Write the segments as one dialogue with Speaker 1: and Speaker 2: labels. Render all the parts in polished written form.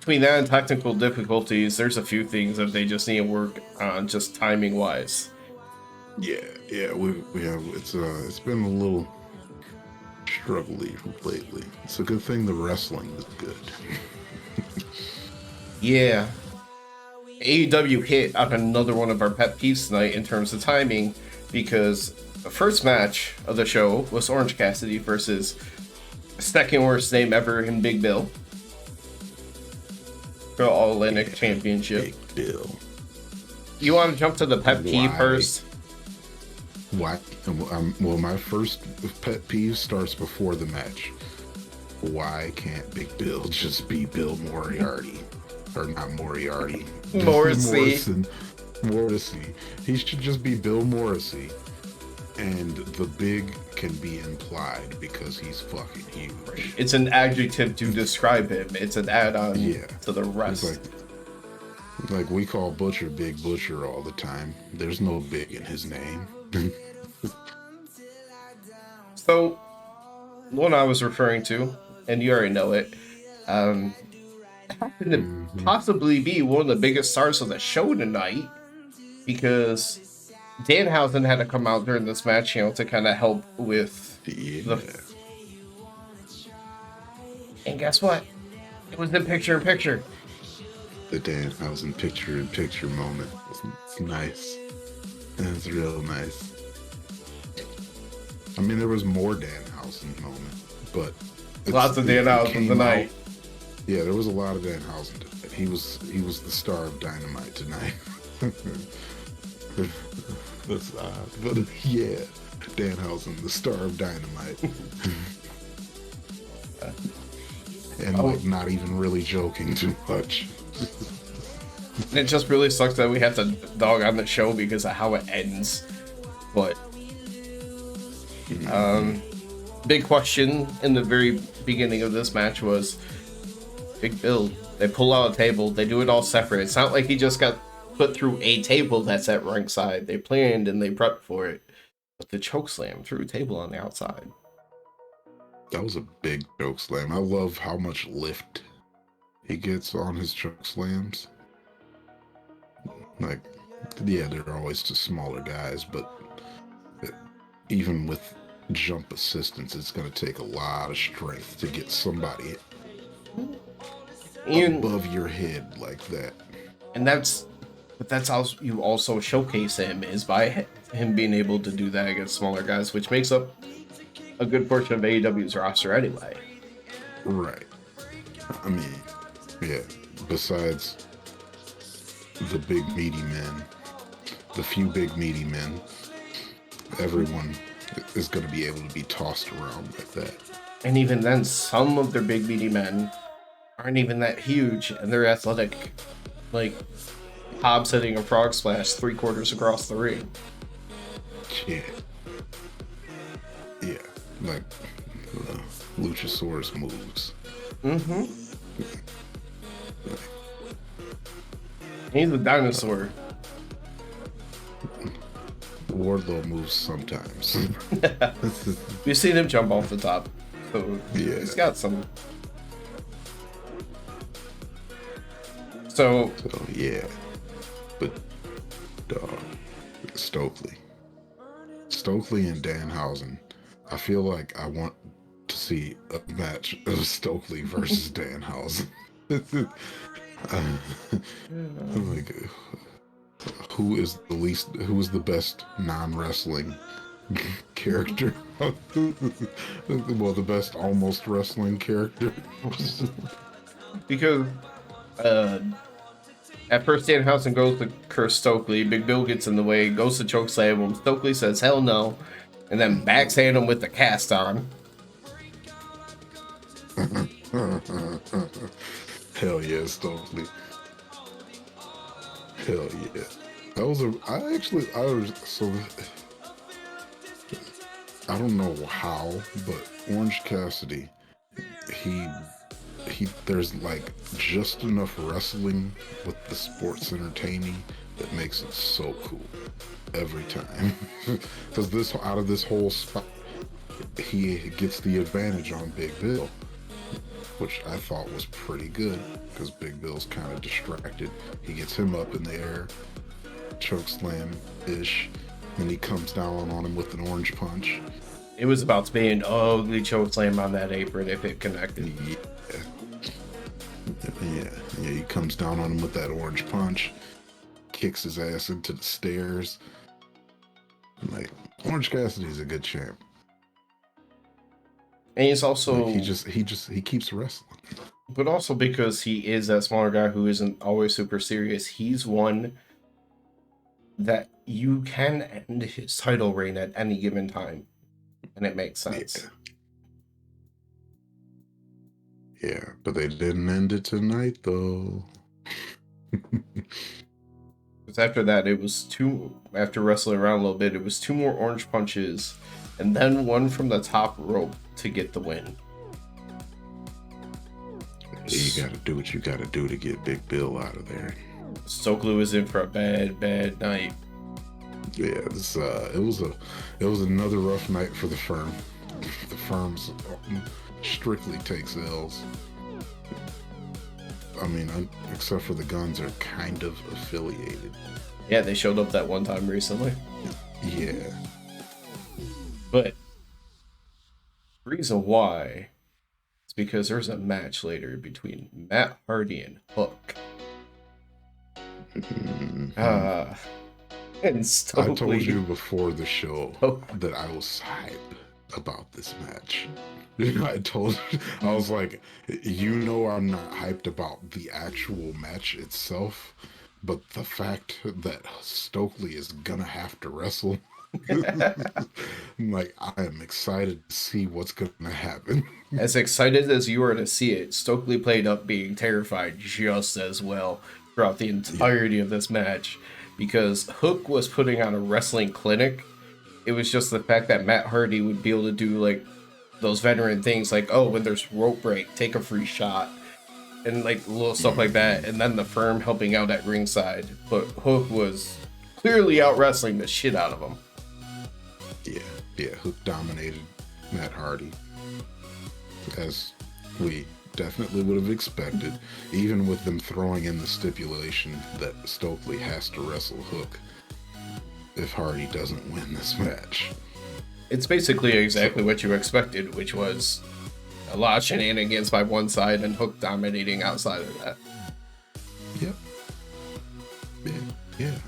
Speaker 1: between that and technical difficulties, there's a few things that they just need to work on, just timing wise.
Speaker 2: Yeah, we have it's been a little struggly lately. It's a good thing the wrestling is good.
Speaker 1: Yeah. AEW hit on another one of our pet peeves tonight in terms of timing, because the first match of the show was Orange Cassidy versus second worst name ever in Big Bill for the All Atlantic Championship.
Speaker 2: Big Bill.
Speaker 1: You want to jump to the pet peeve
Speaker 2: Why?
Speaker 1: first?
Speaker 2: Why? Well, my first pet peeve starts before the match. Why can't Big Bill just be Bill Moriarty? Or not Moriarty.
Speaker 1: Morrissey.
Speaker 2: Morrissey. He should just be Bill Morrissey. And the big can be implied because he's fucking huge.
Speaker 1: It's an adjective to describe him. It's an add-on to the rest.
Speaker 2: It's like we call Butcher Big Butcher all the time. There's no big in his name.
Speaker 1: So, one I was referring to, and you already know it, happened to possibly be one of the biggest stars of the show tonight, because Danhausen had to come out during this match, to kind of help with And guess what? It was in picture-in-picture.
Speaker 2: The Danhausen picture-in-picture moment. It's nice. It's real nice. I mean, there was more Danhausen moment, but
Speaker 1: lots of Danhausen tonight.
Speaker 2: Yeah, there was a lot of Danhausen tonight. He was the star of Dynamite tonight. That's odd, but yeah, Danhausen, the star of Dynamite. And like not even really joking too much.
Speaker 1: It just really sucks that we have to dog on the show because of how it ends. But big question in the very beginning of this match was Big Bill. They pull out a table, they do it all separate. It's not like he just got put through a table that's at ringside. They planned and they prepped for it. But the choke slam through a table on the outside.
Speaker 2: That was a big choke slam. I love how much lift he gets on his choke slams. Like, yeah, they're always just smaller guys, but even with jump assistance, it's going to take a lot of strength to get somebody above your head like that.
Speaker 1: And that's how you also showcase him, is by him being able to do that against smaller guys, which makes up a good portion of AEW's roster anyway.
Speaker 2: Right. I mean, yeah, besides the big meaty men, the few big meaty men, everyone is going to be able to be tossed around like that.
Speaker 1: And even then, some of their big meaty men aren't even that huge, and they're athletic. Like Hobbs hitting a frog splash 3/4 across the ring.
Speaker 2: Yeah. Yeah, like Luchasaurus moves.
Speaker 1: Mm-hmm. He's a dinosaur.
Speaker 2: Wardlow moves sometimes.
Speaker 1: We've seen him jump off the top. So
Speaker 2: yeah.
Speaker 1: He's got some. So
Speaker 2: yeah. But Stokely and Danhausen. I feel like I want to see a match of Stokely versus Danhausen. Like, who is the best non-wrestling character? Well, the best almost wrestling character.
Speaker 1: Because at first Danhausen goes to curse Stokely, Big Bill gets in the way, goes to chokeslam him, Stokely says hell no, and then backhand him with the cast on.
Speaker 2: Hell yeah, Stokely. Hell yeah. I don't know how, but Orange Cassidy, there's like just enough wrestling with the sports entertaining that makes it so cool every time. Because out of this whole spot, he gets the advantage on Big Bill. which I thought was pretty good because Big Bill's kind of distracted. He gets him up in the air, choke slam ish, and he comes down on him with an orange punch.
Speaker 1: It was about to be an ugly choke slam on that apron if it connected.
Speaker 2: Yeah, he comes down on him with that orange punch, kicks his ass into the stairs. Like, Orange Cassidy's a good champ.
Speaker 1: And he's also
Speaker 2: like, he keeps wrestling.
Speaker 1: But also because he is that smaller guy who isn't always super serious, he's one that you can end his title reign at any given time. And it makes sense.
Speaker 2: Yeah, but they didn't end it tonight, though.
Speaker 1: Because after that, after wrestling around a little bit, it was 2 more orange punches, and then one from the top rope to get the win.
Speaker 2: You gotta do what you gotta do to get Big Bill out of there.
Speaker 1: Stokely was in for a bad night.
Speaker 2: Yeah, it was another rough night for the firm. The firm's strictly takes L's. I mean, except for the Guns are kind of affiliated.
Speaker 1: Yeah, they showed up that one time recently.
Speaker 2: Yeah.
Speaker 1: But the reason why is because there's a match later between Matt Hardy and Hook. And Stokely.
Speaker 2: I told you before the show that I was hyped about this match. I was like, I'm not hyped about the actual match itself, but the fact that Stokely is gonna have to wrestle. Like, I am excited to see what's gonna happen.
Speaker 1: As excited as you are to see it, Stokely played up being terrified just as well throughout the entirety of this match, because Hook was putting on a wrestling clinic. It was just the fact that Matt Hardy would be able to do like those veteran things, like, oh, when there's rope break, take a free shot, and like little stuff like that, and then the firm helping out at ringside. But Hook was clearly out wrestling the shit out of him. Yeah,
Speaker 2: Hook dominated Matt Hardy, as we definitely would have expected, even with them throwing in the stipulation that Stokely has to wrestle Hook if Hardy doesn't win this match.
Speaker 1: It's basically exactly what you expected, which was a lot of shenanigans by one side and Hook dominating outside of that.
Speaker 2: Yep. Yeah.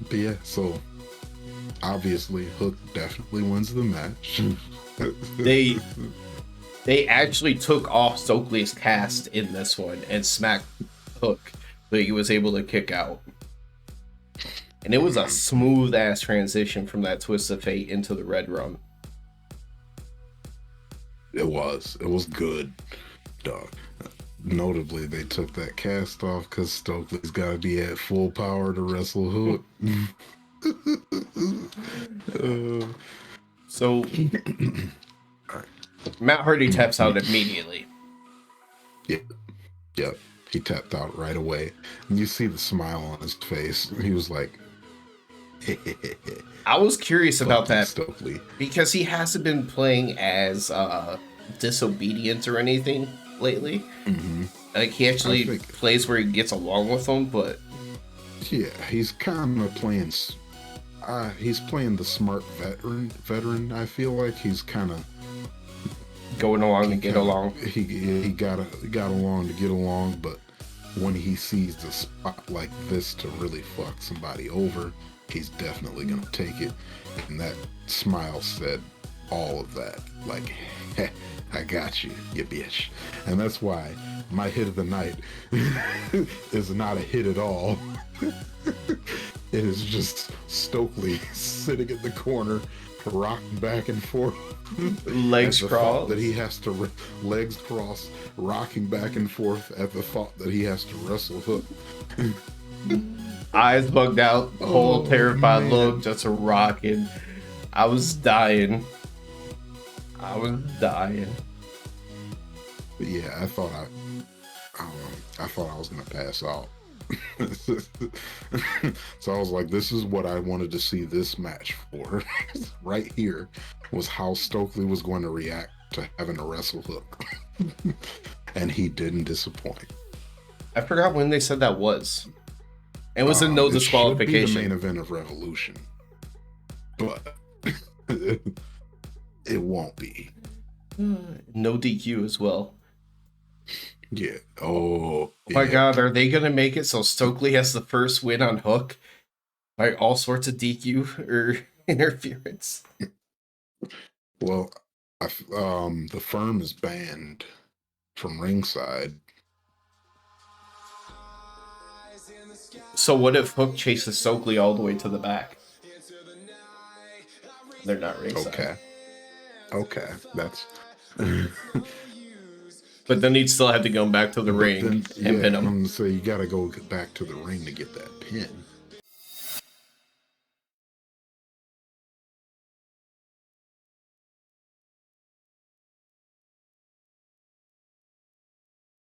Speaker 2: But yeah, so obviously Hook definitely wins the match.
Speaker 1: They actually took off Stokely's cast in this one and smacked Hook, but he was able to kick out. And it was a smooth ass transition from that twist of fate into the Red Rum.
Speaker 2: It was good, dog. Notably, they took that cast off because Stokely's got to be at full power to wrestle Hook.
Speaker 1: So Matt Hardy taps out immediately.
Speaker 2: Yep. He tapped out right away. And you see the smile on his face. He was like,
Speaker 1: I was curious about that
Speaker 2: Stokely,
Speaker 1: because he hasn't been playing as disobedient or anything lately.
Speaker 2: Mm-hmm.
Speaker 1: Like, he actually plays where he gets along with them, but
Speaker 2: yeah, he's kind of playing. He's playing the smart veteran. I feel like he's kind of
Speaker 1: going along to get along.
Speaker 2: He got along to get along, but when he sees a spot like this to really fuck somebody over, he's definitely gonna take it. And that smile said all of that. Like, hey, I got you, you bitch. And that's why my hit of the night is not a hit at all. It is just Stokely sitting in the corner, rocking back and forth,
Speaker 1: legs crossed.
Speaker 2: That he has to legs crossed, rocking back and forth at the thought that he has to wrestle Hook.
Speaker 1: Eyes bugged out, whole terrified look, just a rocking. I was dying.
Speaker 2: But yeah, I thought I was gonna pass out. So I was like, this is what I wanted to see this match for. Right here was how Stokely was going to react to having to wrestle Hook. And he didn't disappoint.
Speaker 1: I forgot when they said that was. It was a no
Speaker 2: It should be the main
Speaker 1: disqualification.
Speaker 2: event of Revolution, but it won't be.
Speaker 1: No DQ as well.
Speaker 2: Yeah. Oh
Speaker 1: My
Speaker 2: yeah.
Speaker 1: God, are they gonna make it so Stokely has the first win on Hook by all sorts of DQ or interference?
Speaker 2: Well, the firm is banned from ringside.
Speaker 1: So what if Hook chases Stokely all the way to the back? They're not ringside.
Speaker 2: Okay, that's.
Speaker 1: But then he'd still have to go back to the
Speaker 2: But
Speaker 1: ring
Speaker 2: then,
Speaker 1: and
Speaker 2: yeah,
Speaker 1: pin
Speaker 2: I'm
Speaker 1: him.
Speaker 2: gonna say you gotta go back to the ring to get that pin.